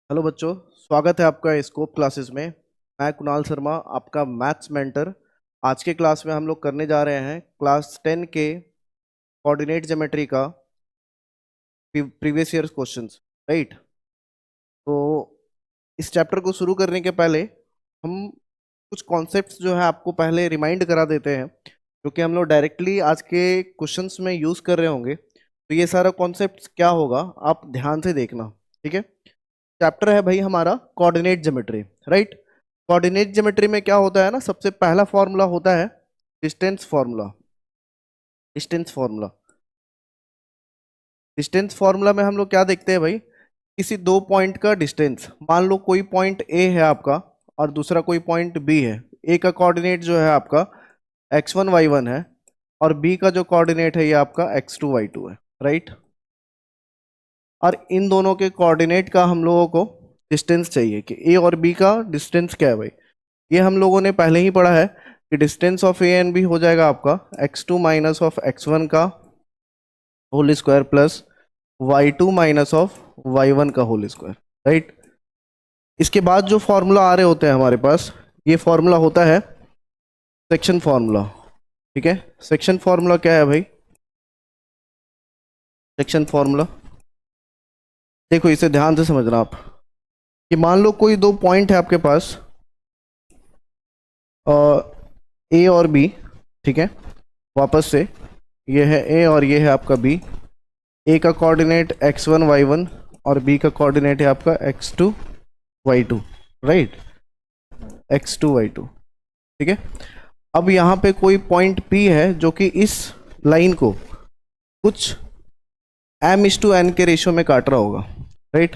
Hello बच्चों, स्वागत है आपका स्कोप क्लासेस में। मैं कुणाल शर्मा, आपका मैथ्स मेंटर। आज के क्लास में हम लोग करने जा रहे हैं क्लास 10 के कोऑर्डिनेट ज्योमेट्री का प्रीवियस ईयर क्वेश्चंस। राइट। तो इस चैप्टर को शुरू करने के पहले हम कुछ कॉन्सेप्ट्स जो है आपको पहले रिमाइंड करा देते हैं, जो कि हम लोग डायरेक्टली आज के क्वेश्चंस में यूज़ कर रहे होंगे। तो ये सारा कॉन्सेप्ट्स क्या होगा, आप ध्यान से देखना। ठीक है। चैप्टर है भाई हमारा coordinate geometry. Right. Coordinate geometry में क्या होता है ना, सबसे पहला फॉर्मूला होता है distance formula. Distance formula distance formula में हम लोग क्या देखते हैं भाई, किसी दो पॉइंट का डिस्टेंस। मान लो कोई पॉइंट ए है आपका और दूसरा कोई पॉइंट बी है। ए का कोऑर्डिनेट जो है आपका x1 y1 है, और बी का जो कोऑर्डिनेट है ये आपका x2 y2 है। राइट। और इन दोनों के कोऑर्डिनेट का हम लोगों को डिस्टेंस चाहिए कि ए और बी का डिस्टेंस क्या है भाई। ये हम लोगों ने पहले ही पढ़ा है कि distance of A and B हो जाएगा आपका x2 माइनस ऑफ x1 का whole square plus y2 minus of y1 का होल स्क्वायर। राइट। इसके बाद जो फॉर्मूला आ रहे होते हैं हमारे पास, ये फॉर्मूला होता है सेक्शन फॉर्मूला। ठीक है। सेक्शन फॉर्मूला क्या है भाई? सेक्शन फॉर्मूला देखो, इसे ध्यान से समझना आप। कि मान लो कोई दो पॉइंट है आपके पास, ए और बी। ठीक है। वापस से ये है ए और ये है आपका बी। ए का कोऑर्डिनेट x1 y1 और बी का कोऑर्डिनेट है आपका x2 y2। Right. x2 y2। ठीक है। अब यहाँ पे कोई पॉइंट P है जो कि इस लाइन को कुछ m/n के रेशियो में काट रहा होगा। राइट।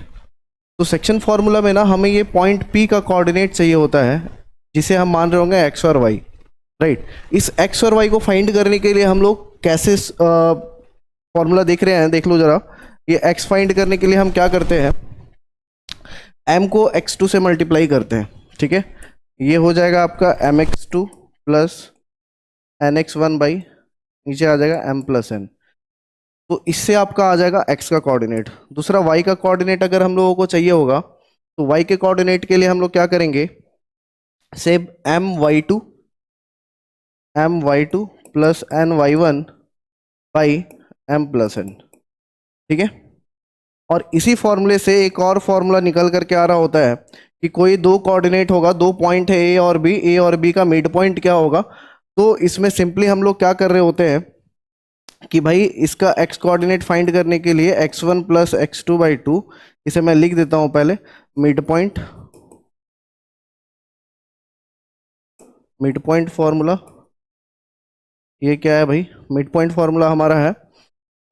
तो सेक्शन फॉर्मूला में ना हमें ये पॉइंट P का कोऑर्डिनेट चाहिए होता है, जिसे हम मान रहे होंगे x और y। राइट। इस x और y को फाइंड करने के लिए हम लोग कैसे फॉर्मूला देख रहे हैं, देख लो जरा। ये x फाइंड करने के लिए हम क्या करते हैं, m को x2 से मल्टीप्लाई करते हैं। ठीक है। ये हो जाएगा आपका mx2 प्लस nx1 बाई, नीचे आ जाएगा m प्लस n। तो इससे आपका आ जाएगा x का कोऑर्डिनेट। दूसरा y का कोऑर्डिनेट अगर हम लोगों को चाहिए होगा, तो y के कोऑर्डिनेट के लिए हम लोग क्या करेंगे, same m y2 plus ny1 by m plus n। ठीक है। और इसी फॉर्मूले से एक और फॉर्मूला निकल करके आ रहा होता है कि कोई दो कोऑर्डिनेट होगा, दो पॉइंट है ए और बी का मिड पॉइंट क्या होगा। तो इसमें सिंपली हम लोग क्या कर रहे होते हैं कि भाई इसका x कोऑर्डिनेट फाइंड करने के लिए x1 प्लस x2 बाई 2, इसे मैं लिख देता हूं पहले। Mid point, mid point formula ये क्या है भाई? मिड पॉइंट फॉर्मूला हमारा है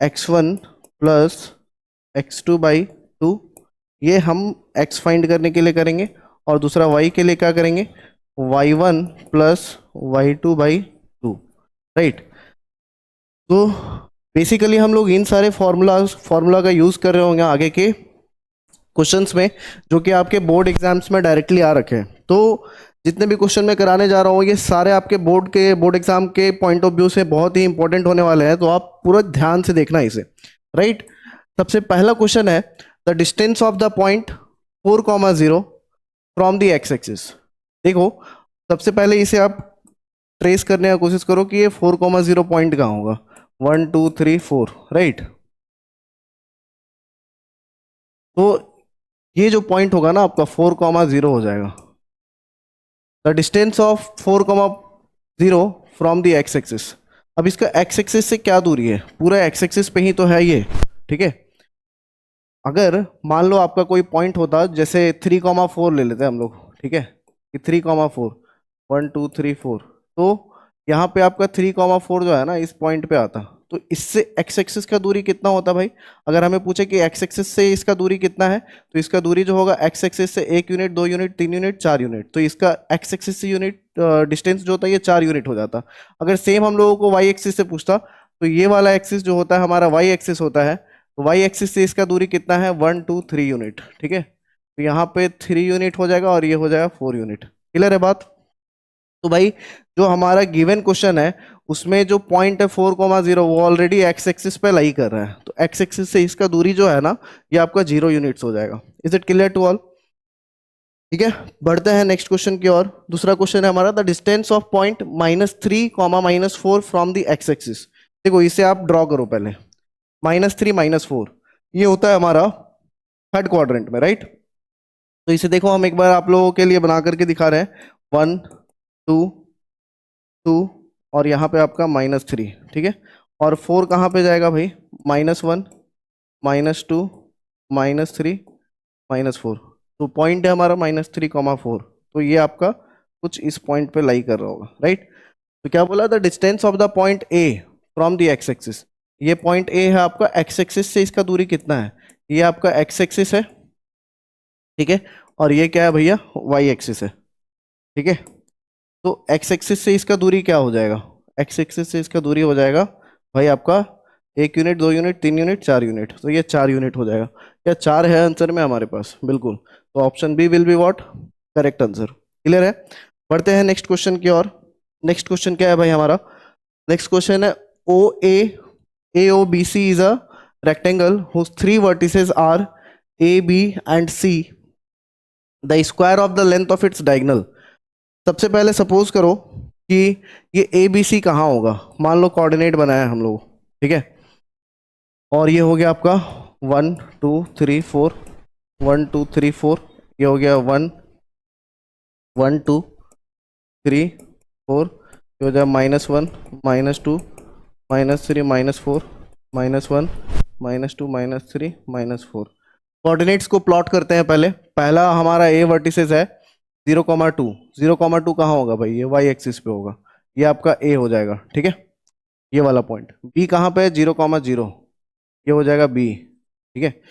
x1 प्लस x2 बाई 2। ये हम x फाइंड करने के लिए करेंगे, और दूसरा y के लिए क्या करेंगे, y1 plus y2 by 2। Right. तो बेसिकली हम लोग इन सारे फॉर्मूला का यूज़ कर रहे होंगे आगे के क्वेश्चंस में, जो कि आपके बोर्ड एग्जाम्स में डायरेक्टली आ रखे हैं। तो जितने भी क्वेश्चन मैं कराने जा रहा हूँ, ये सारे आपके बोर्ड एग्जाम के पॉइंट ऑफ व्यू से बहुत ही इंपॉर्टेंट होने वाले हैं। तो आप पूरा ध्यान से देखना इसे। राइट। सबसे पहला क्वेश्चन है the distance of the point 4,0 from the x axis. देखो, सबसे पहले इसे आप ट्रेस करने का कोशिश करो कि ये 4,0 पॉइंट कहाँ होगा। 1 2 3 4। राइट। तो ये जो पॉइंट होगा ना आपका 4,0 हो जाएगा। The distance of 4,0 from the x axis. अब इसका एक्स एक्सिस से क्या दूरी है, पूरा एक्स एक्सिस पे ही तो है ये। ठीक है। अगर मान लो आपका कोई पॉइंट होता, जैसे 3,4 ले लेते हैं हम लोग। ठीक है। कि 3,4, 1 2 3 4। तो यहाँ पे आपका 3,4 जो है ना इस पॉइंट पे आता। तो इससे एक्स एक्सिस का दूरी कितना होता भाई? अगर हमें पूछे कि एक्स एक्सिस से इसका दूरी कितना है, तो इसका दूरी जो होगा एक्स एक्सिस से 1 यूनिट, 2 यूनिट, 3 यूनिट, 4 यूनिट। तो इसका एक्स एक्सिस से यूनिट डिस्टेंस जो होता है ये 4 यूनिट हो जाता। अगर सेम हम लोगों को वाई एक्सिस से पूछता, तो ये वाला एक्सिस जो होता है हमारा वाई एक्सिस होता है। तो वाई एक्सिस से इसका दूरी कितना है, 1 2 3 यूनिट। ठीक है। तो यहाँ पे 3 यूनिट हो जाएगा और ये हो जाएगा 4 यूनिट। क्लियर है बात? तो भाई जो हमारा गिवन क्वेश्चन है उसमें जो पॉइंट है 4,0 वो ऑलरेडी एक्स एक्सिस पे लाई कर रहा है। तो एक्स एक्सिस से इसका दूरी जो है ना ये आपका 0 यूनिट्स हो जाएगा। Is it clear to all? ठीक है, बढ़ते हैं नेक्स्ट क्वेश्चन की ओर। दूसरा क्वेश्चन है हमारा, the distance of point -3, -4 from the x axis. देखो इसे आप ड्रॉ करो पहले। -3 -4 ये होता है हमारा थर्ड क्वाड्रेंट में, राइट। तो इसे देखो हम एक बार आप लोगों के लिए बना करके दिखा रहे हैं। 1 2 2 और यहाँ पे आपका -3, ठीक है। और 4 कहाँ पे जाएगा भाई? -1 -2 -3 -4। तो पॉइंट है हमारा -3, 4। तो ये आपका कुछ इस पॉइंट पे लाई कर रहा होगा, राइट। तो क्या बोला? The distance of the point A from the x axis. ये पॉइंट ए है आपका, एक्स एक्सिस से इसका दूरी कितना है? ये आपका एक्स एक्सिस है, ठीक है। और ये क्या है भैया? वाई एक्सिस है, ठीक है। तो एक्स एक्सिस से इसका दूरी क्या हो जाएगा? एक्स एक्सिस से इसका दूरी हो जाएगा भाई आपका 1 यूनिट, 2 यूनिट, 3 यूनिट, 4 यूनिट। तो ये 4 यूनिट हो जाएगा। या 4 है आंसर में हमारे पास, बिल्कुल। तो option B will be what? Correct answer. Clear है? बढ़ते हैं नेक्स्ट क्वेश्चन की ओर। नेक्स्ट क्वेश्चन क्या है भाई हमारा? नेक्स्ट क्वेश्चन है, O A O B C is a rectangle whose 3 vertices are a b and c, the square of the length of its diagonal. सबसे पहले सपोज करो कि ये ए बी सी कहाँ होगा। मान लो कोऑर्डिनेट बनाया हम लोग, ठीक है। और ये हो गया आपका 1 2 3 4, 1 2 3 4। ये हो गया 1 1 2 3 4। ये हो जाए -1 -2 -3 -4 -1 -2 -3 -4। कोऑर्डिनेट्स को प्लॉट करते हैं पहले। पहला हमारा ए वर्टिसेस है 0,2। 0,2 कहाँ होगा भाई? ये वाई एक्सिस पे होगा। ये आपका ए हो जाएगा, ठीक है, ये वाला पॉइंट। बी कहाँ पे है? 0,0। ये हो जाएगा बी, ठीक है।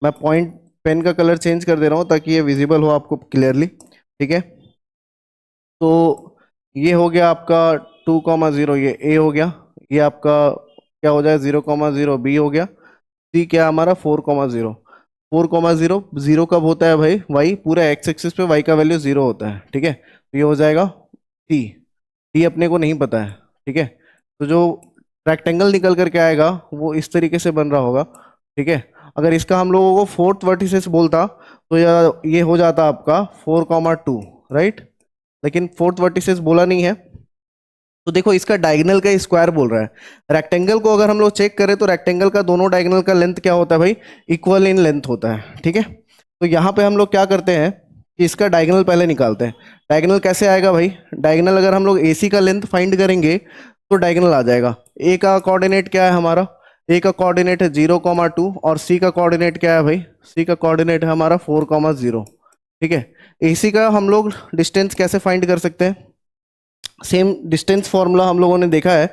मैं पॉइंट पेन का कलर चेंज कर दे रहा हूँ ताकि ये विजिबल हो आपको क्लियरली, ठीक है। तो ये हो गया आपका 2,0, ये ए हो गया। ये आपका क्या हो जाए? 0,0 बी हो गया। सी क्या है हमारा? 4,0। 4,0 जीरो कब होता है भाई? वाई पूरा एक्स एक्सिस पे वाई का वैल्यू 0 होता है, ठीक है। तो ये हो जाएगा सी। डी अपने को नहीं पता है, ठीक है। तो जो रेक्टेंगल निकल करके आएगा वो इस तरीके से बन रहा होगा, ठीक है। अगर इसका हम लोगों को फोर्थ वर्टिसेस बोलता तो ये हो जाता आपका 4,2, राइट। लेकिन फोर्थ वर्टिसेस बोला नहीं है। तो देखो इसका डायगोनल का स्क्वायर बोल रहा है। रेक्टेंगल को अगर हम लोग चेक करें तो रेक्टेंगल का दोनों डायगोनल का लेंथ क्या होता है भाई? इक्वल इन लेंथ होता है, ठीक है। तो यहाँ पे हम लोग क्या करते हैं कि इसका डायगोनल पहले निकालते हैं। डायगोनल कैसे आएगा भाई? डायगोनल अगर हम लोग AC का लेंथ फाइंड करेंगे तो डायगोनल आ जाएगा। ए का कोऑर्डिनेट क्या है हमारा? ए का कोऑर्डिनेट है 0,2 और सी का कोऑर्डिनेट क्या है भाई? सी का कोऑर्डिनेट है हमारा 4,0, ठीक है। AC का हम लोग डिस्टेंस कैसे फाइंड कर सकते हैं? सेम डिस्टेंस फॉर्मूला हम लोगों ने देखा है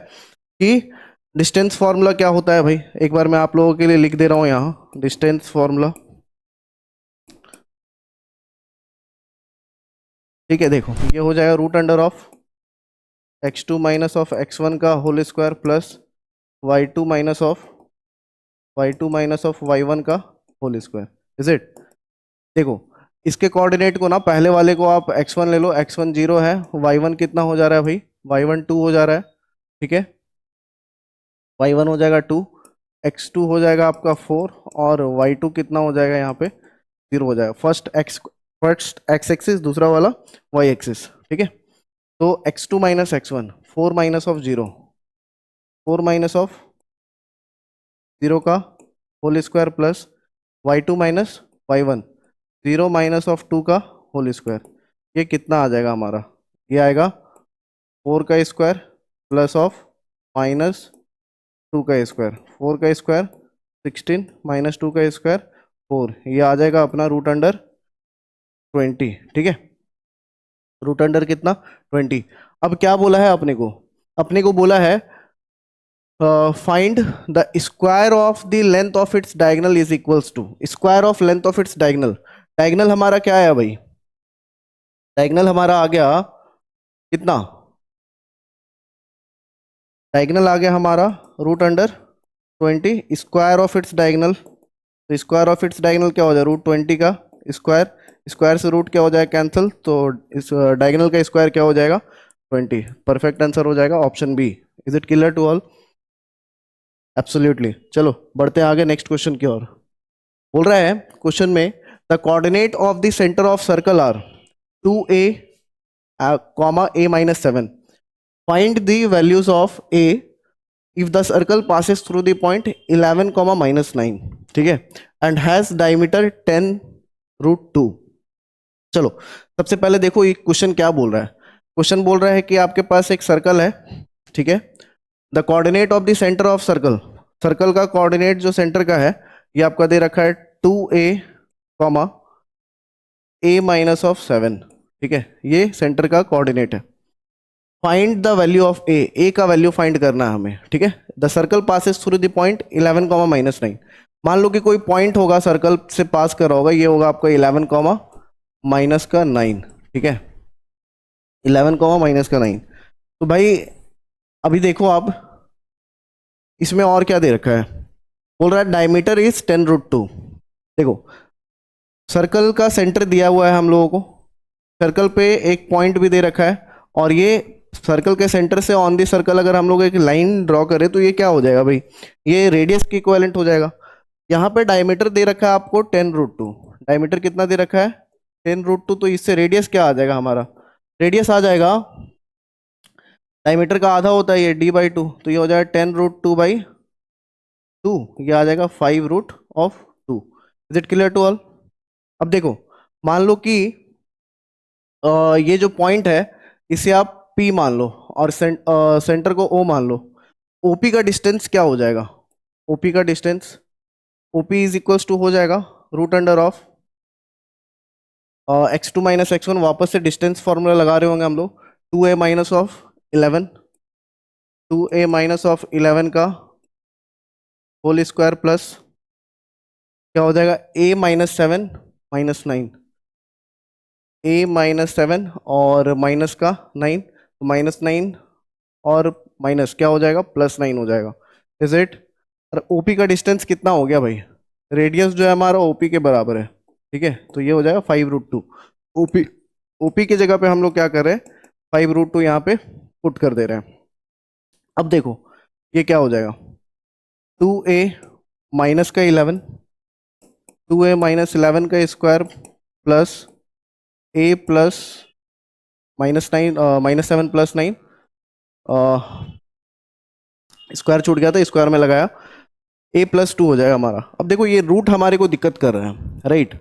कि डिस्टेंस फॉर्मूला क्या होता है भाई। एक बार मैं आप लोगों के लिए लिख दे रहा हूं यहाँ डिस्टेंस फॉर्मूला, ठीक है। देखो ये हो जाएगा √(x2 - of x1) का whole square plus y2 - of y1 का होल स्क्वायर, इज इट। देखो इसके कोऑर्डिनेट को ना, पहले वाले को आप x1 ले लो, x1 0 है, y1 कितना हो जा रहा है भाई? y1 2 हो जा रहा है, ठीक है। y1 हो जाएगा 2, x2 हो जाएगा आपका 4 और y2 कितना हो जाएगा यहाँ पे? 0 हो जाएगा। फर्स्ट x एक्सिस, दूसरा वाला y एक्सिस, ठीक है। तो x2 - x1, 4 -0, 4 -0 का whole square plus y2 - y1, 0 - 2 का होल स्क्वायर। ये कितना आ जाएगा हमारा? ये आएगा 4 का स्क्वायर प्लस ऑफ -2 का स्क्वायर। 4 का स्क्वायर 16 -2 का स्क्वायर 4। ये आ जाएगा अपना √20, ठीक है। √, कितना? 20। अब क्या बोला है अपने को? अपने को बोला है find the square of the length of its diagonal is equals to square of length of its diagonal. Diagonal हमारा क्या है भाई? डायगोनल हमारा आ गया कितना? डायगोनल आ गया हमारा √20। स्क्वायर ऑफ इट्स डायगोनल, तो स्क्वायर ऑफ इट्स डायगोनल क्या हो जाए? √20 का स्क्वायर। स्क्वायर से रूट क्या हो जाएगा? कैंसिल। तो इस डायगोनल का स्क्वायर क्या हो जाएगा? 20। परफेक्ट आंसर हो जाएगा option B. Is it clear to all? Absolutely. चलो बढ़ते हैं आगे नेक्स्ट क्वेश्चन की ओर। बोल रहा है क्वेश्चन में, the coordinate of the centre of circle are 2a, comma a minus 7. Find the values of a if the circle passes through the point 11 comma minus 9, ठीक है, and has diameter 10 root 2. चलो सबसे पहले देखो ये question क्या बोल रहा है. क्वेश्चन बोल रहा है कि आपके पास एक सर्कल है, ठीक है. The coordinate of the centre of circle, circle का कोऑर्डिनेट जो सेंटर का है ये आपका दे रखा है 2a comma a minus of 7, ठीक है, ये सेंटर का कोऑर्डिनेट है. फाइंड द वैल्यू ऑफ ए का वैल्यू फाइंड करना है हमें, ठीक है. The circle passes through the point 11 comma minus 9. मान लो कि कोई पॉइंट होगा सर्कल से पास कर रहा होगा, ये होगा आपका 11 कॉमा माइनस का 9, ठीक है, 11 कॉमा माइनस का 9. तो भाई अभी देखो आप इसमें और क्या दे रखा है, बोल रहा है डायमीटर इज 10 रूट 2. देखो सर्कल का सेंटर दिया हुआ है हम लोगों को, सर्कल पे एक पॉइंट भी दे रखा है, और ये सर्कल के सेंटर से ऑन दी सर्कल अगर हम लोग एक लाइन ड्रॉ करें तो ये क्या हो जाएगा भाई, ये रेडियस की इक्विवेलेंट हो जाएगा. यहाँ पे डायमीटर दे रखा है आपको 10 रूट 2. डायमीटर कितना दे रखा है 10 रूट 2. तो इससे रेडियस क्या आ जाएगा हमारा, रेडियस आ जाएगा, डायमीटर का आधा होता है ये d/2, तो ये हो जाएगा 10 रूट 2/2. ये आ जाएगा 5 root of 2. Is it clear to all. अब देखो मान लो कि ये जो पॉइंट है इसे आप P मान लो और सेंटर को O मान लो. OP का डिस्टेंस क्या हो जाएगा, OP का distance, OP is equals to हो जाएगा root under of x2 minus x1. वापस से डिस्टेंस फॉर्मूला लगा रहे होंगे हम लोग, 2a minus of 11, 2a minus of 11 का होल स्क्वायर प्लस क्या हो जाएगा a minus 7 minus 9, a minus 7 और माइनस का 9, तो माइनस 9 और माइनस क्या हो जाएगा प्लस 9 हो जाएगा. Is it. और OP का डिस्टेंस कितना हो गया भाई, रेडियस जो है हमारा OP के बराबर है, ठीक है, तो ये हो जाएगा 5 रूट 2. OP की जगह पे हम लोग क्या कर रहे हैं 5 रूट 2 यहाँ पे पुट कर दे रहे हैं. अब देखो ये क्या हो जाएगा 2a माइनस का 11, 2a माइनस 11 का square plus a plus minus 9 minus 7 plus 9, square छूट गया था, स्क्वायर में लगाया, a प्लस 2 हो जाएगा हमारा. अब देखो ये रूट हमारे को दिक्कत कर रहे हैं, राइट.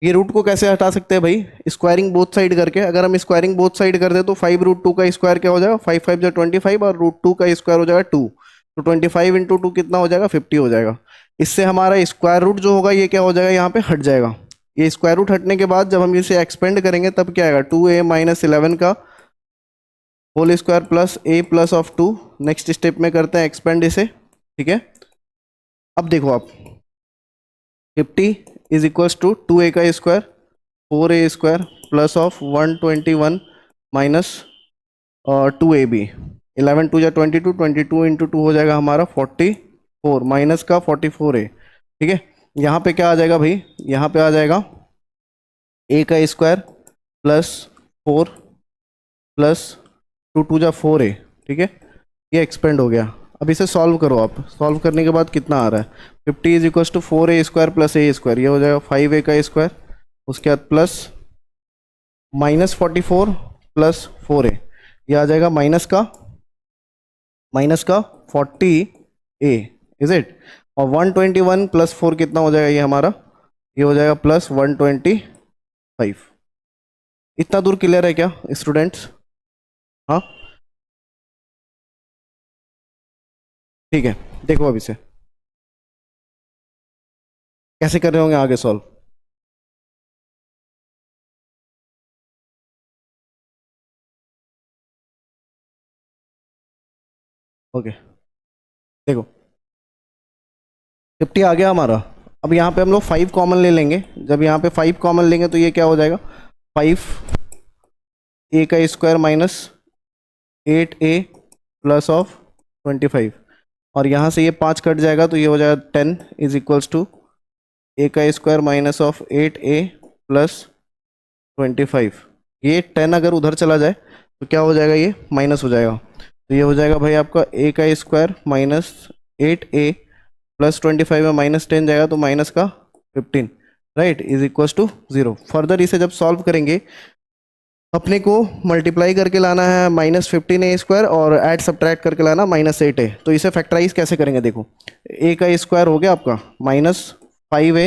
ये रूट को कैसे हटा सकते हैं भाई, स्क्वायरिंग बोथ साइड करके. अगर हम स्क्वायरिंग बोथ साइड कर दे तो 5 रूट 2 का स्क्वायर क्या हो जाएगा 5 5 जो 25 और रूट 2 का स्क्वायर हो जाएगा 2, तो 25 इंटू 2 कितना हो जाएगा 50 हो जाएगा. इससे हमारा स्क्वायर रूट जो होगा ये क्या हो जाएगा यहाँ पे हट जाएगा. ये स्क्वायर रूट हटने के बाद जब हम इसे एक्सपेंड करेंगे तब क्या आएगा 2a माइनस 11 का whole square plus a plus of 2. Next step में करते हैं एक्सपेंड इसे, ठीक है. अब देखो आप 50 इज इक्वल्स टू 2a का square 4a square plus of 121 minus 2ab, 11 2 या 22, 22 इंटू 2 हो जाएगा हमारा 44 माइनस का 44a, ठीक है. यहाँ पे क्या आ जाएगा भाई, यहाँ पे आ जाएगा a का स्क्वायर प्लस 4 प्लस 2 2 जा 4a, ठीक है. ये एक्सपेंड हो गया. अब इसे सॉल्व करो आप, सॉल्व करने के बाद कितना आ रहा है 50 is equals to 4a square plus a square, ये हो जाएगा 5a का स्क्वायर, उसके बाद प्लस माइनस 44 प्लस 4a, ये आ जाएगा माइनस का 40a. Is it. और 121 प्लस 4 कितना हो जाएगा ये हमारा, ये हो जाएगा प्लस 125. इतना दूर क्लियर है क्या स्टूडेंट्स. हाँ ठीक है. देखो अब इसे कैसे कर रहे होंगे आगे सॉल्व. ओके देखो 50 आ गया हमारा. अब यहाँ पे हम लोग 5 कॉमन ले लेंगे. जब यहाँ पे 5 कॉमन लेंगे तो ये क्या हो जाएगा 5a का square minus 8a plus of 25, और यहाँ से ये 5 कट जाएगा तो ये हो जाएगा 10 इज इक्वल्स टू a का square minus of 8a plus 25. ये 10 अगर उधर चला जाए तो क्या हो जाएगा, ये माइनस हो जाएगा. तो ये हो जाएगा भाई आपका a का स्क्वायर माइनस 8a प्लस 25 में माइनस 10 जाएगा तो माइनस का 15. Right, is equal to 0। Further इसे जब सॉल्व करेंगे अपने को मल्टीप्लाई करके लाना है -15a² और ऐड सब्ट्रैक्ट करके लाना -8a। तो इसे फैक्टराइज कैसे करेंगे, देखो a का स्क्वायर हो गया आपका -5a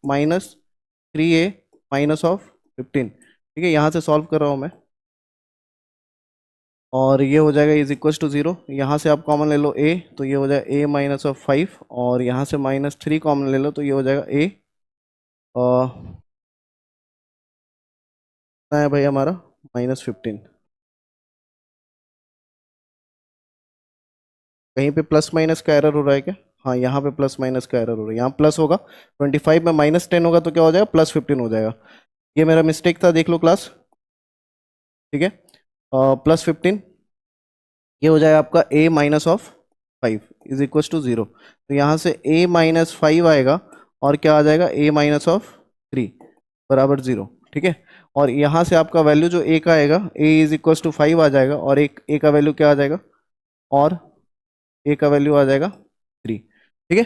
-3a -15, ठीक है। यहाँ से सॉल्व कर रहा हूँ मैं, और ये हो जाएगा इज इक्वल टू 0। यहाँ से आप कॉमन ले लो a, तो ये हो जाएगा a-5, और यहाँ से -3 कॉमन ले लो तो ये हो जाएगा a, है भाई हमारा -15। कहीं पे प्लस माइनस का एरर हो रहा है क्या? हाँ, यहाँ पे प्लस माइनस का एरर हो रहा है, यहाँ प्लस होगा, 25 में -10 होगा तो क्या हो जाएगा, +15 हो जाएगा। ये मेरा मिस्टेक था, देख लो क्लास, ठीक है। +15 ये हो जाएगा आपका a-5 इज इक्वल टू 0। तो यहाँ से a-5 आएगा, और क्या आ जाएगा, a-3 बराबर 0, ठीक है। और यहाँ से आपका वैल्यू जो a का आएगा, a इज इक्वल टू 5 आ जाएगा, और एक a का वैल्यू क्या आ जाएगा, और a का वैल्यू आ जाएगा 3, ठीक है।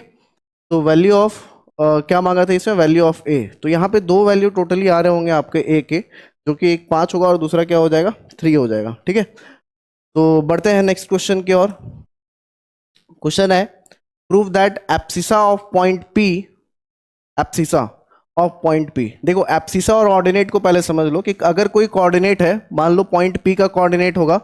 तो वैल्यू ऑफ क्या मांगा था इसमें, वैल्यू ऑफ a। तो यहाँ पे दो वैल्यू टोटली आ रहे होंगे आपके a के, जो कि एक 5 होगा और दूसरा क्या हो जाएगा, 3 हो जाएगा, ठीक है। तो बढ़ते हैं नेक्स्ट क्वेश्चन की ओर। क्वेश्चन है, prove that abscissa of point P, abscissa of point P। देखो एब्सिसा और ऑर्डिनेट को पहले समझ लो कि अगर कोई कोऑर्डिनेट है, मान लो पॉइंट P का कोऑर्डिनेट होगा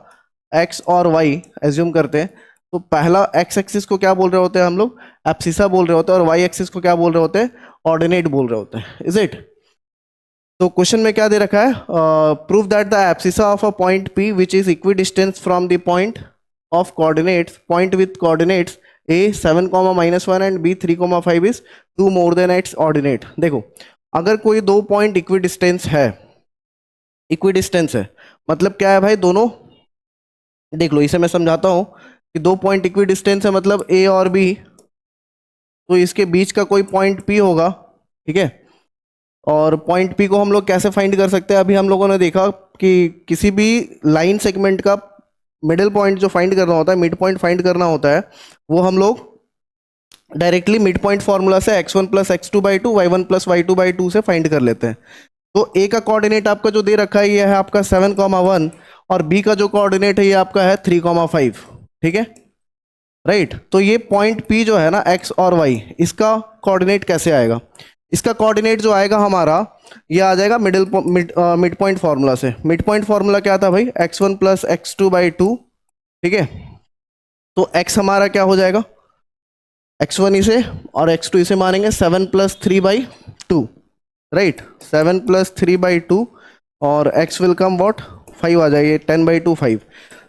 x और y, एज्यूम करते हैं, तो पहला x एक्सिस को क्या बोल रहे होते हैं हम लोग, एब्सिसा बोल रहे होते हैं, और y एक्सिस को क्या बोल रहे होते हैं, ऑर्डिनेट बोल रहे होते हैं, इज इट। तो क्वेश्चन में क्या दे रखा है, prove that the abscissa of a point P which is equidistance from the point of coordinates, point with coordinates a 7, -1 and b 3, 5 is 2 more than it's ordinate. देखो अगर कोई दो पॉइंट इक्विडिस्टेंस है, इक्विडिस्टेंस है मतलब क्या है भाई, दोनों देख लो, इसे मैं समझाता हूं कि दो पॉइंट इक्विडिस्टेंस है मतलब a और b, तो इसके बीच का कोई पॉइंट P होगा, ठीक है। और पॉइंट P को हम लोग कैसे फाइंड कर सकते हैं, अभी हम लोगों ने देखा कि किसी भी लाइन सेगमेंट का मिडिल पॉइंट जो फाइंड करना होता है, मिड पॉइंट फाइंड करना होता है, वो हम लोग डायरेक्टली मिड पॉइंट फॉर्मूला से x1 + x2/2 y1 + y2/2 से फाइंड कर लेते हैं। तो a का कोऑर्डिनेट आपका जो दे रखा है ये है आपका 7, 1, और b का जो कोऑर्डिनेट है ये आपका है 3, 5, ठीक है, राइट। तो ये पॉइंट P जो है ना, x और y, इसका कोऑर्डिनेट कैसे आएगा, इसका कोऑर्डिनेट जो आएगा हमारा, ये आ जाएगा मिड पॉइंट फार्मूला से। मिड पॉइंट फार्मूला क्या था भाई, x1 + x2/2, ठीक है। तो x हमारा क्या हो जाएगा, x1 इसे और x2 इसे मानेंगे 7 + 3/2, राइट, 7 + 3/2, और x विल कम व्हाट, 5 आ जाएगी, 10/2 5।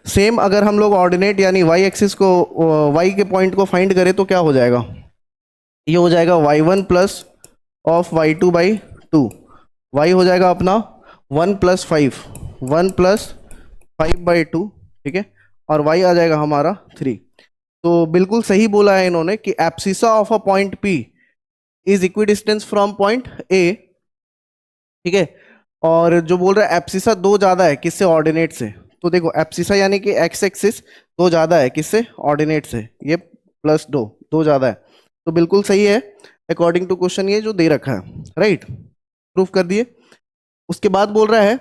सेम अगर हम लोग ऑर्डिनेट यानी y एक्सिस को, y के पॉइंट को फाइंड करें तो क्या हो जाएगा, ये हो जाएगा y1 + ऑफ y2/2, y हो जाएगा अपना 1 + 5, 1 + 5/2, ठीक है, और y आ जाएगा हमारा 3। तो बिल्कुल सही बोला है इन्होंने कि abscissa of a point P is equidistance from point A, ठीक है। और जो बोल रहा है एब्सिसा दो ज्यादा है किससे, ऑर्डिनेट से, तो देखो एब्सिसा यानी कि x एक्सिस दो ज्यादा है किससे, ऑर्डिनेट से, ये +2 दो ज्यादा है, तो बिल्कुल सही है अकॉर्डिंग टू क्वेश्चन ये जो दे रखा है, राइट, प्रूफ कर दिए। उसके बाद बोल रहा है,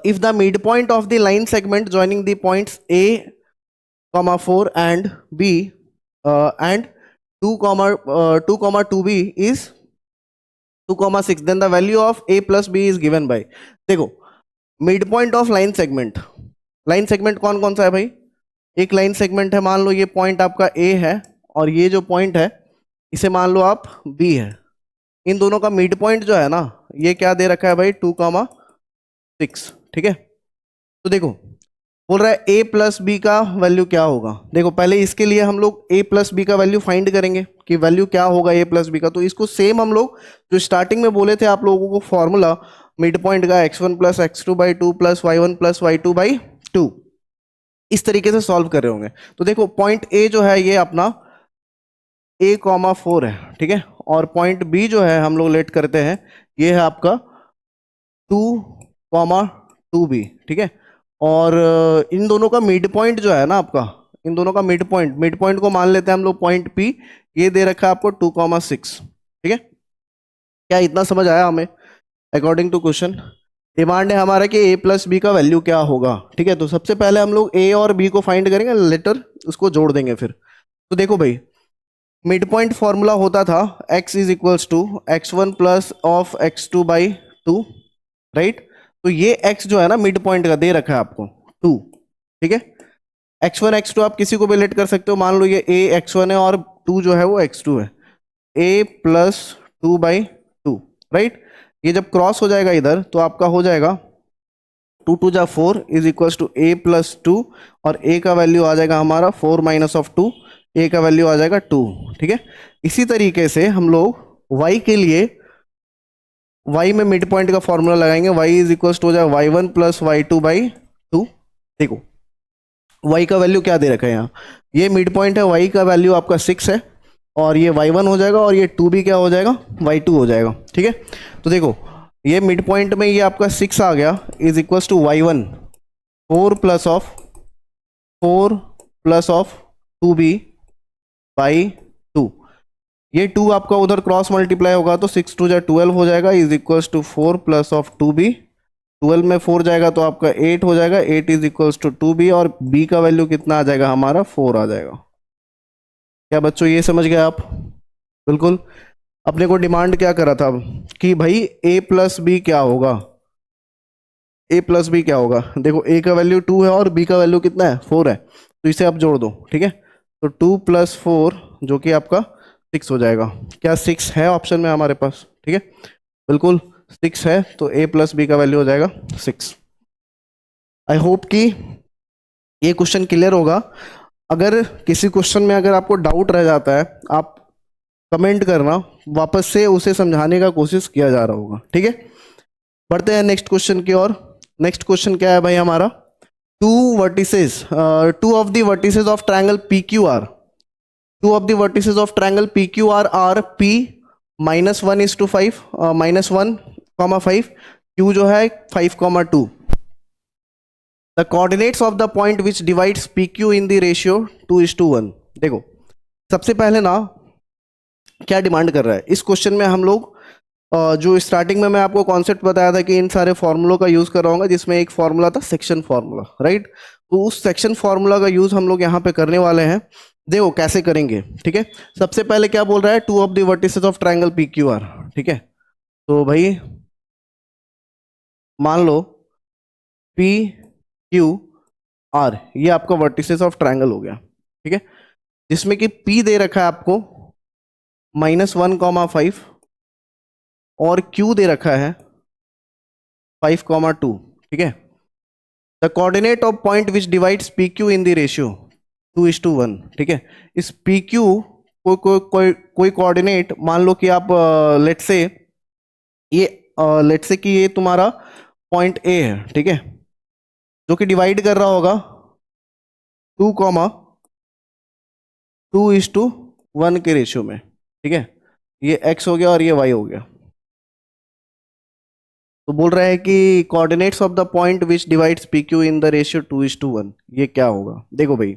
if the mid point of the line segment joining the points a, 4 and b and 2, 2b is 2, 6, then the value of a plus b is given by। देखो mid point of line segment, line segment कौन कौन सा है भाई, एक line segment है, मान लो ये पॉइंट आपका a है, और ये जो पॉइंट है इसे मान लो आप b है, इन दोनों का मिड पॉइंट जो है ना, ये क्या दे रखा है भाई, 2, 6, ठीक है। तो देखो बोल रहा है a + b का वैल्यू क्या होगा, देखो पहले इसके लिए हम लोग a + b का वैल्यू फाइंड करेंगे कि वैल्यू क्या होगा a + b का। तो इसको सेम हम लोग जो स्टार्टिंग में बोले थे आप लोगों को फॉर्मूला मिड पॉइंट का x1 + x2/2 + y1 + y2/2, इस तरीके से सॉल्व कर रहे होंगे। तो देखो पॉइंट a जो है ये अपना a, 4 है, ठीक है, और पॉइंट b जो है हम लोग लेट करते हैं, ये है आपका 2, 2b, ठीक है। और इन दोनों का मिड पॉइंट जो है ना आपका, इन दोनों का मिड पॉइंट को मान लेते हैं हम लोग पॉइंट P, ये दे रखा है आपको 2, 6, ठीक है। क्या इतना समझ आया हमें? अकॉर्डिंग टू क्वेश्चन डिमांड है हमारा कि ए प्लस बी का वैल्यू क्या होगा। ठीक है, तो सबसे पहले हम लोग ए और बी को फाइंड करेंगे, लेटर उसको जोड़ देंगे फिर। तो देखो भाई, मिड पॉइंट फॉर्मूला होता था x is equals to x1 plus of x2 by 2, right. तो ये x जो है ना मिड पॉइंट का दे रखा है आपको 2, ठीक है। x1 x2 आप किसी को भी लेट कर सकते हो, मान लो ये a x1 है और 2 जो है वो x2 है, a प्लस 2/2, राइट। ये जब क्रॉस हो जाएगा इधर तो आपका हो जाएगा 2 2 जा 4 is equals to a plus 2, और a का वैल्यू आ जाएगा हमारा 4 माइनस ऑफ 2, a का वैल्यू आ जाएगा 2, ठीक है। इसी तरीके से हम लोग y के लिए y में मिड पॉइंट का फॉर्मूला लगाएंगे, y इज इक्वल्स टू हो जाएगा y1 प्लस y2/2। देखो y का वैल्यू क्या दे रखा है यहाँ, ये मिड पॉइंट है, y का वैल्यू आपका 6 है, और ये y1 हो जाएगा और ये 2 भी क्या हो जाएगा, y2 हो जाएगा, ठीक है। तो देखो ये मिड पॉइंट में ये आपका 6 आ गया is equals to y1 4 plus of 2b/2। ये 2 आपका उधर क्रॉस मल्टीप्लाई होगा तो 6 2 जा 12 हो जाएगा is equals to 4 plus of 2b। 12 में 4 जाएगा तो आपका 8 हो जाएगा, 8 इज इक्वल्स टू 2b, और b का वैल्यू कितना आ जाएगा हमारा 4 आ जाएगा। क्या बच्चों ये समझ गए आप? बिल्कुल। अपने को डिमांड क्या करा था कि भाई a प्लस बी क्या होगा, a प्लस बी क्या होगा। देखो a का वैल्यू 2 है और b का वैल्यू कितना है 4 है, तो इसे आप जोड़ दो, ठीक है। तो 2 + 4 जो कि आपका 6 हो जाएगा। क्या 6 है ऑप्शन में हमारे पास? ठीक है, बिल्कुल 6 है, तो a प्लस बी का वैल्यू हो जाएगा 6। आई होप कि ये क्वेश्चन क्लियर होगा। अगर किसी क्वेश्चन में अगर आपको डाउट रह जाता है, आप कमेंट करना, वापस से उसे समझाने का कोशिश किया जा रहा होगा, ठीक है। बढ़ते हैं नेक्स्ट क्वेश्चन की ओर। नेक्स्ट क्वेश्चन क्या है भाई हमारा, two of the vertices of triangle P Q R, two of the vertices of triangle P Q R p -1:5 -1,5, q जो है 5,2। The coordinates of the point which divides P Q in the ratio 2:1। देखो सबसे पहले ना क्या demand कर रहा है इस क्वेश्चन में, हम लोग जो स्टार्टिंग में मैं आपको कॉन्सेप्ट बताया था कि इन सारे फॉर्मूलों का यूज कर रहा हूँ, जिसमें एक फॉर्मूला था सेक्शन फॉर्मूला, राइट। तो उस सेक्शन फॉर्मूला का यूज हम लोग यहाँ पे करने वाले हैं। देखो कैसे करेंगे, ठीक है। सबसे पहले क्या बोल रहा है, two of the vertices of triangle P Q R, ठीक है। तो भाई मान लो पी क्यू आर ये आपका वर्टिसेस ऑफ ट्रायंगल हो गया, ठीक है, जिसमें कि पी दे रखा है आपको -1,5 और Q दे रखा है 5,2, ठीक है। The coordinate of point which divides P Q in the ratio 2:1, ठीक है। इस पी क्यू कोई कोऑर्डिनेट मान लो कि आप लेट से ये लेट से कि ये तुम्हारा पॉइंट ए है, ठीक है, जो कि डिवाइड कर रहा होगा 2,2:1 के रेशियो में, ठीक है। ये x हो गया और ये y हो गया। तो बोल रहा है कि coordinates of the point which divides P Q in the ratio 2:1, ये क्या होगा। देखो भाई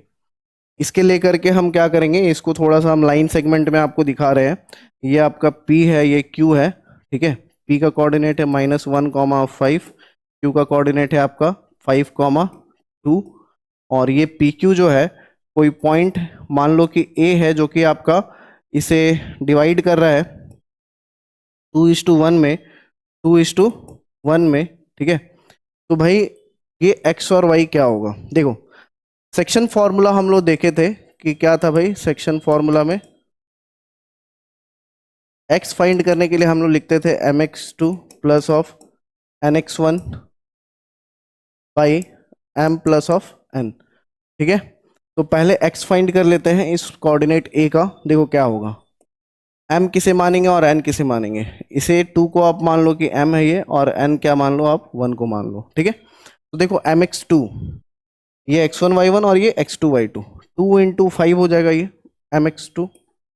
इसके लेकर के हम क्या करेंगे, इसको थोड़ा सा हम लाइन सेगमेंट में आपको दिखा रहे हैं। ये आपका P है, ये Q है, ठीक है। P का कोऑर्डिनेट है -1,5, Q का कोऑर्डिनेट है आपका 5,2, और ये PQ जो है कोई पॉइंट मान लो कि A है, जो कि आपका इसे डिवाइड कर रहा है 2:1 में, 2:1 में, ठीक है। तो भाई ये x और y क्या होगा। देखो सेक्शन फॉर्मूला हम लोग देखे थे कि क्या था भाई, सेक्शन फॉर्मूला में x फाइंड करने के लिए हम लोग लिखते थे mx2 plus of nx1 by m plus of n, ठीक है। तो पहले x फाइंड कर लेते हैं इस कोऑर्डिनेट a का। देखो क्या होगा, m किसे मानेंगे और n किसे मानेंगे। इसे 2 को आप मान लो कि m है ये, और n क्या मान लो आप 1 को मान लो, ठीक है। तो देखो mx2 ये x1 y1 और ये x2 y2, 2 × 5 हो जाएगा ये mx2,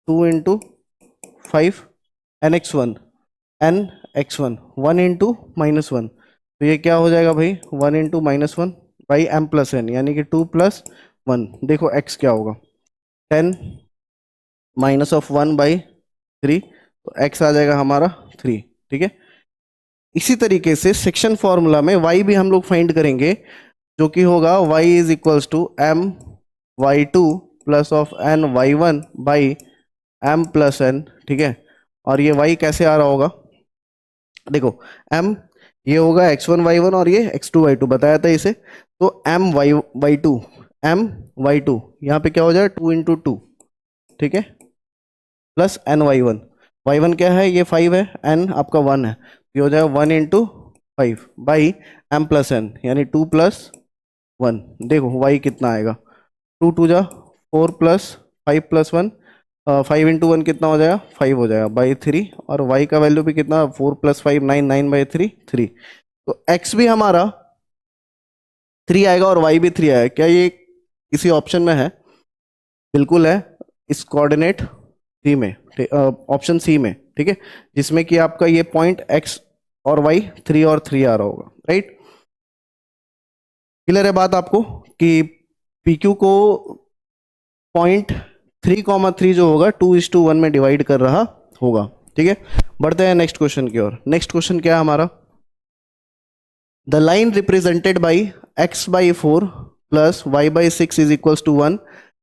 2 × 5 nx1 nx1, 1 × -1, तो ये क्या हो जाएगा भाई 1 × -1 बाई m प्लस n, यानी कि 2 + 1। देखो x क्या होगा 10 -1/3, तो x आ जाएगा हमारा 3, ठीक है। इसी तरीके से सेक्शन फॉर्मूला में y भी हम लोग फाइंड करेंगे, जो कि होगा y is equals to m y2 plus of n y1 by m plus n, ठीक है। और ये y कैसे आ रहा होगा, देखो m ये होगा x1 y1 और ये x2 y2 बताया था इसे, तो m y2 यहाँ पे क्या हो जाएगा 2 इंटू 2, ठीक है, प्लस n y1, y1 क्या है, ये 5 है, n आपका 1 है, ये हो जाएगा 1 into 5 by m plus n, यानी 2 प्लस 1। देखो y कितना आएगा, 2 2 जा 4 प्लस 5 प्लस 1, 5 इंटू 1 कितना हो जाएगा 5 हो जाएगा बाई 3, और y का वैल्यू भी कितना 4 प्लस 5 9, 9 बाई 3 3, तो x भी हमारा 3 आएगा और y भी 3 आएगा। क्या ये किसी ऑप्शन में है? बिल्कुल है, इस कोऑर्डिनेट 3 में, ऑप्शन सी में, ठीक है, जिसमें कि आपका ये पॉइंट x और y 3 और 3 आ रहा होगा, राइट। क्लियर है बात आपको कि PQ को पॉइंट 3,3 जो होगा 2:1 में डिवाइड कर रहा होगा, ठीक है। बढ़ते हैं नेक्स्ट क्वेश्चन की ओर। नेक्स्ट क्वेश्चन क्या है हमारा, the line represented by x by 4 plus y by 6 is equals to 1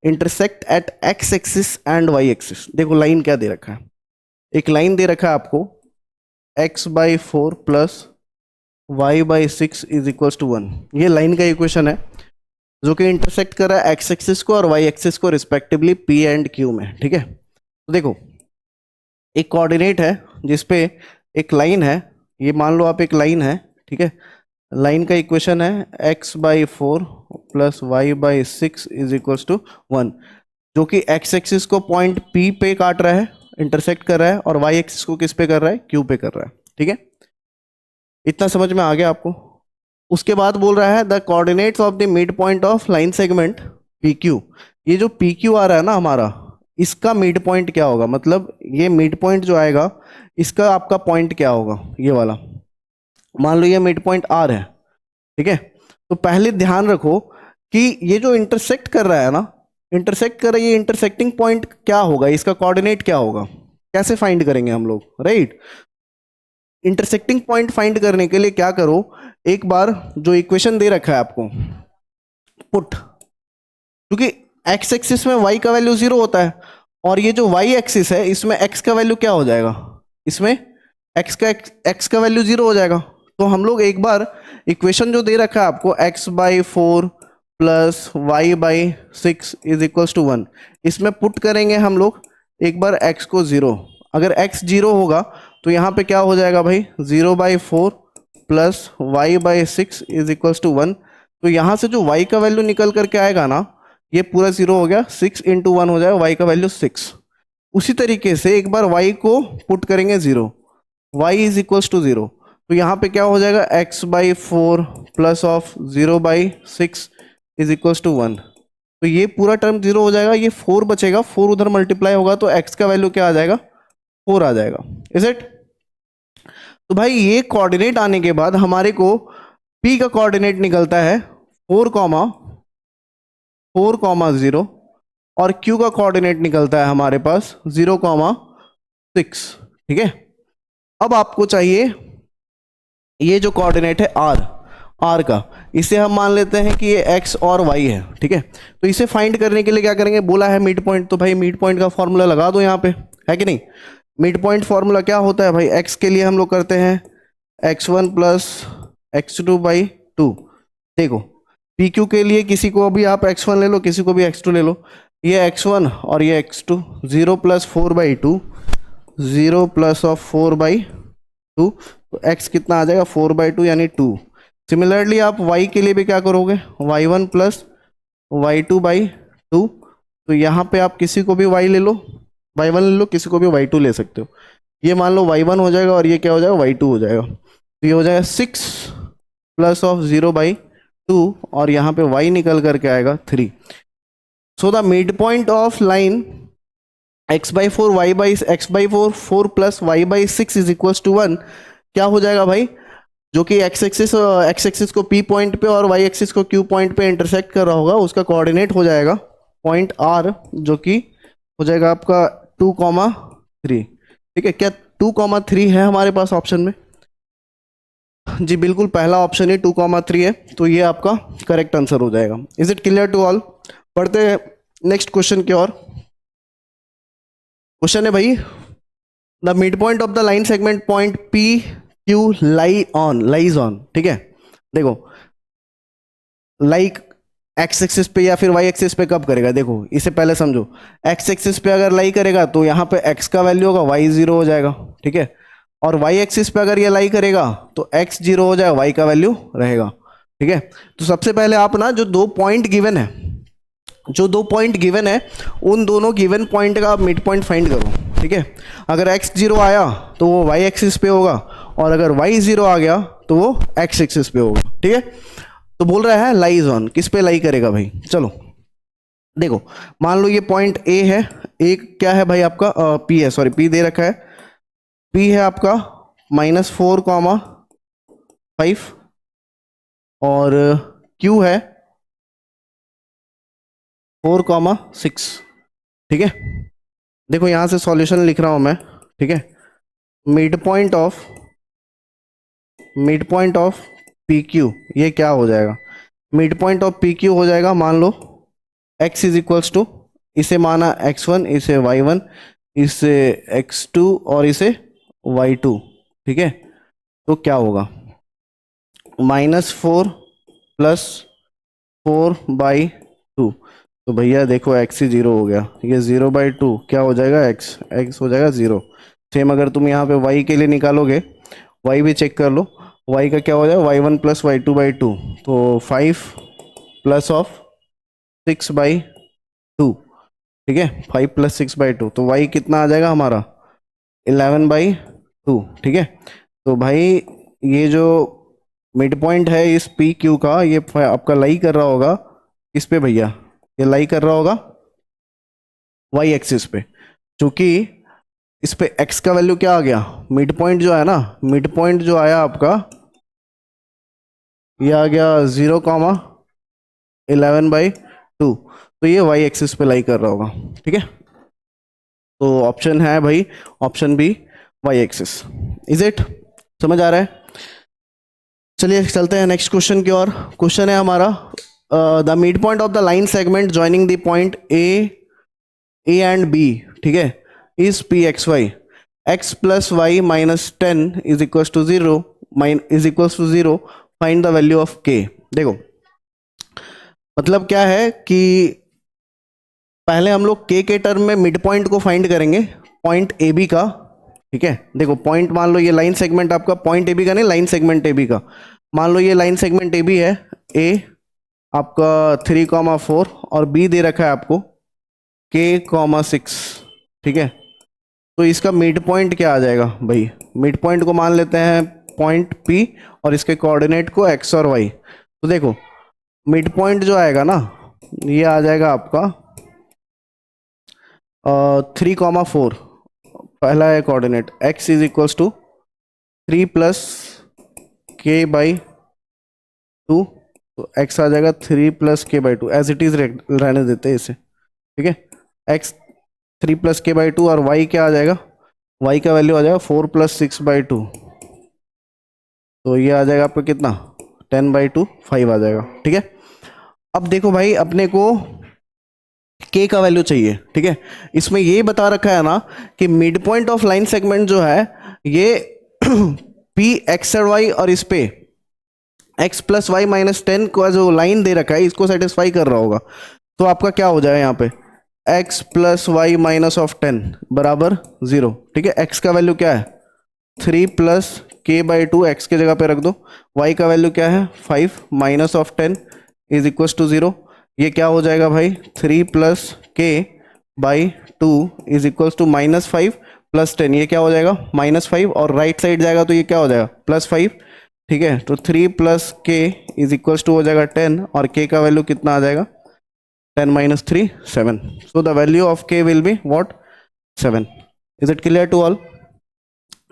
intersect at x axis and y axis. देखो लाइन क्या दे रखा है, एक लाइन दे रखा है आपको x by 4 plus y by 6 is equals to 1, ये लाइन का इक्वेशन है जो कि इंटरसेक्ट कर रहा है x एक्सिस को और y एक्सिस को रिस्पेक्टिवली p एंड q में, ठीक है। तो देखो एक कोऑर्डिनेट है जिसपे एक लाइन है, ये मान लो आप एक लाइन है, ठीक है, लाइन का इक्वेशन है x by 4 plus y by 6 is equals to 1, जो कि x एक्सिस को पॉइंट p पे काट रहा है, इंटरसेक्ट कर रहा है, और y एक्सिस को किस पे कर रहा है, q पे कर रहा है, ठीक है। इतना समझ में आ गया आपको। उसके बाद बोल रहा है the coordinates of the mid point of line segment PQ, ये जो PQ आ रहा है ना हमारा, इसका मिड पॉइंट क्या होगा, मतलब ये मिड पॉइंट जो आएगा इसका आपका पॉइंट क्या होगा, ये वाला, मान लो ये मिड पॉइंट R है, ठीक है। तो पहले ध्यान रखो कि ये जो इंटरसेक्ट कर रहा है ना, इंटरसेक्ट कर रहा है, ये इंटरसेक्टिंग पॉइंट क्या होगा, इसका कोऑर्डिनेट क्या होगा, कैसे फाइंड करेंगे हम लोग, राइट। इंटरसेक्टिंग पॉइंट फाइंड करने के लिए क्या करो, एक बार जो इक्वेशन दे रखा है आपको पुट, क्योंकि x एक्सिस में y का वैल्यू 0 होता है, और ये जो y एक्सिस है इसमें x का वैल्यू क्या हो जाएगा, इसमें x का वैल्यू 0 हो जाएगा। तो हम लोग एक बार इक्वेशन जो दे रखा है आपको x by 4 plus y by 6 is equals to 1, इसमें पुट करेंगे हम लोग एक बार x को 0, अगर x 0 होगा तो यहाँ पे क्या हो जाएगा भाई 0 by 4 plus Y by 6 is equals to 1, तो यहाँ से जो y का वैल्यू निकल करके आएगा ना, ये पूरा 0 हो गया, 6 इंटू 1 हो जाएगा y का वैल्यू 6। उसी तरीके से एक बार y को पुट करेंगे 0, y इज इक्वल्स टू 0, तो यहाँ पे क्या हो जाएगा x by 4 plus of 0 by 6 is equals to 1, तो ये पूरा टर्म 0 हो जाएगा, ये 4 बचेगा, 4 उधर मल्टीप्लाई होगा तो x का वैल्यू क्या आ जाएगा 4 आ जाएगा, इज इट। तो भाई ये कोऑर्डिनेट आने के बाद हमारे को P का कोऑर्डिनेट निकलता है 4, 4, 0 और Q का कोऑर्डिनेट निकलता है हमारे पास 0, 6, ठीक है। अब आपको चाहिए ये जो कोऑर्डिनेट है R का, इसे हम मान लेते हैं कि ये x और y है, ठीक है। तो इसे फाइंड करने के लिए क्या करेंगे, बोला है मिड पॉइंट, तो भाई मिड पॉइंट का फॉर्मूला लगा दो यहाँ पे, है कि नहीं। मिड पॉइंट फॉर्मूला क्या होता है भाई, x के लिए हम लोग करते हैं x1 प्लस x2 बाई 2। देखो PQ के लिए किसी को भी आप x1 ले लो, किसी को भी x2 ले लो, ये x1 और ये x2, 0 plus 4 by 2, 0 plus of 4 by 2, तो x कितना आ जाएगा 4 बाई 2 यानी 2। सिमिलरली आप y के लिए भी क्या करोगे, y1 प्लस y2 बाई 2, तो यहाँ पे आप किसी को भी y ले लो, y1 ले लो, किसी को भी y2 ले सकते हो, ये मान लो y1 हो जाएगा और ये क्या हो जाएगा y2 हो जाएगा, तो ये हो जाएगा 6 प्लस ऑफ 0 बाई 2 और यहाँ पे y निकल करके आएगा 3। So the mid point of line x by 4 y by x by 4 4 plus y by 6 is equals to 1, क्या हो जाएगा भाई, जो कि x एक्सिस को P पॉइंट पे और y एक्सिस को Q पॉइंट पे इंटरसेक्ट कर रहा होगा, उसका कोऑर्डिनेट हो जाएगा पॉइंट R, जो कि हो जाएगा आपका 2, 3, ठीक है। क्या 2,3 है हमारे पास ऑप्शन में। जी बिल्कुल, पहला ऑप्शन ही 2,3 है, तो ये आपका करेक्ट आंसर हो जाएगा। Is it clear to all? पढ़ते हैं नेक्स्ट क्वेश्चन की ओर। क्वेश्चन है भाई, the mid point of the line segment point P Q lies on, ठीक है। देखो लाइक एक्स एक्सिस पे या फिर वाई एक्सिस पे कब करेगा, देखो इसे पहले समझो। एक्स एक्सिस पे अगर लाई करेगा तो यहाँ पे एक्स का वैल्यू होगा, वाई जीरो हो जाएगा, ठीक है। और वाई एक्सिस पे अगर ये लाई करेगा तो एक्स जीरो हो जाएगा, वाई का वैल्यू रहेगा, ठीक है। तो सबसे पहले आप ना जो दो पॉइंट गिवन है उन दोनों गिवन पॉइंट का आप मिड पॉइंट फाइंड करो, ठीक है। अगर एक्स जीरो आया तो वो वाई एक्सिस पे होगा, और अगर वाई जीरो आ गया तो वो एक्स एक्सिस पे होगा, ठीक है। तो बोल रहा है लाइज ऑन, किस पे लाई करेगा भाई, चलो देखो। मान लो ये पॉइंट ए है, एक क्या है भाई आपका पी है, सॉरी पी दे रखा है। पी है आपका -4,5 और क्यू है 4,6, ठीक है। देखो यहां से सॉल्यूशन लिख रहा हूं मैं, ठीक है। Mid point of P Q ये क्या हो जाएगा, mid point of P Q हो जाएगा, मान लो x इज इक्वल्स टू, इसे माना x1, इसे y1, इसे x2 और इसे y2, ठीक है। तो क्या होगा, -4 + 4/2। तो भैया देखो x ही 0 हो गया, ये 0/2 क्या हो जाएगा, x हो जाएगा 0। सेम अगर तुम यहाँ पे y के लिए निकालोगे, y भी चेक कर लो, y का क्या हो जाएगा, y1 + y2/2, तो 5 प्लस ऑफ 6/2, ठीक है। 5 + 6/2, तो y कितना आ जाएगा हमारा 11/2, ठीक है। तो भाई ये जो मिड पॉइंट है इस पी क्यू का, ये आपका लाई कर रहा होगा इस पे भैया, ये लाई कर रहा होगा वाई एक्सिस पे, क्योंकि इस पे x का वैल्यू क्या आ गया, मिड पॉइंट जो है ना, मिड पॉइंट जो आया आपका ये आ गया 0,11/2, तो ये वाई एक्सिस पे लाई कर रहा होगा, ठीक है। तो ऑप्शन है भाई, option B Y axis. Is it समझ आ रहा है? चलिए चलते हैं नेक्स्ट क्वेश्चन की ओर। क्वेश्चन है हमारा, the mid point of the line segment joining the point A and B, ठीक है, is P X Y, X plus Y -10 is equals to 0, find the value of K. देखो मतलब क्या है कि पहले हम लोग के टर्म में मिड पॉइंट को फाइंड करेंगे, पॉइंट ए बी का, ठीक है। देखो पॉइंट मान लो ये लाइन सेगमेंट आपका पॉइंट ए बी का नहीं, लाइन सेगमेंट ए बी का, मान लो ये लाइन सेगमेंट ए बी है, ए आपका 3,4 और बी दे रखा है आपको k,6, ठीक है। तो इसका मिड पॉइंट क्या आ जाएगा भाई, मिड पॉइंट को मान लेते हैं पॉइंट P और इसके कोऑर्डिनेट को x और y। तो देखो मिड पॉइंट जो आएगा ना, ये आ जाएगा आपका 3,4, पहला है coordinate x is equals to 3 + k/2, तो x आ जाएगा 3 + k/2, एज इट इज रहने देते हैं इसे, ठीक है। x 3 + k/2 और y क्या आ जाएगा, y का वैल्यू आ जाएगा 4 + 6/2, तो ये आ जाएगा आपका कितना 10/2, 5 आ जाएगा, ठीक है। अब देखो भाई अपने को k का वैल्यू चाहिए, ठीक है। इसमें ये बता रखा है ना कि mid point of line segment जो है ये p x और y और इस पे x + y -10 का जो लाइन दे रखा है इसको सेटिस्फाई कर रहा होगा। तो आपका क्या हो जाएगा यहाँ पे x + y -10 बराबर 0, ठीक है। x का वैल्यू क्या है 3 + k/2, x के जगह पे रख दो, y का वैल्यू क्या है 5 -10 इज इक्वल टू 0, ये क्या हो जाएगा भाई 3 + k/2 इज इक्वल टू -5 + 10, ये क्या हो जाएगा -5, और राइट साइड जाएगा तो ये क्या हो जाएगा +5, ठीक है। तो 3 + k इज इक्वल टू हो जाएगा 10, और k का वैल्यू कितना आ जाएगा 10 - 3 7, so the value of k will be what 7। is it clear to all?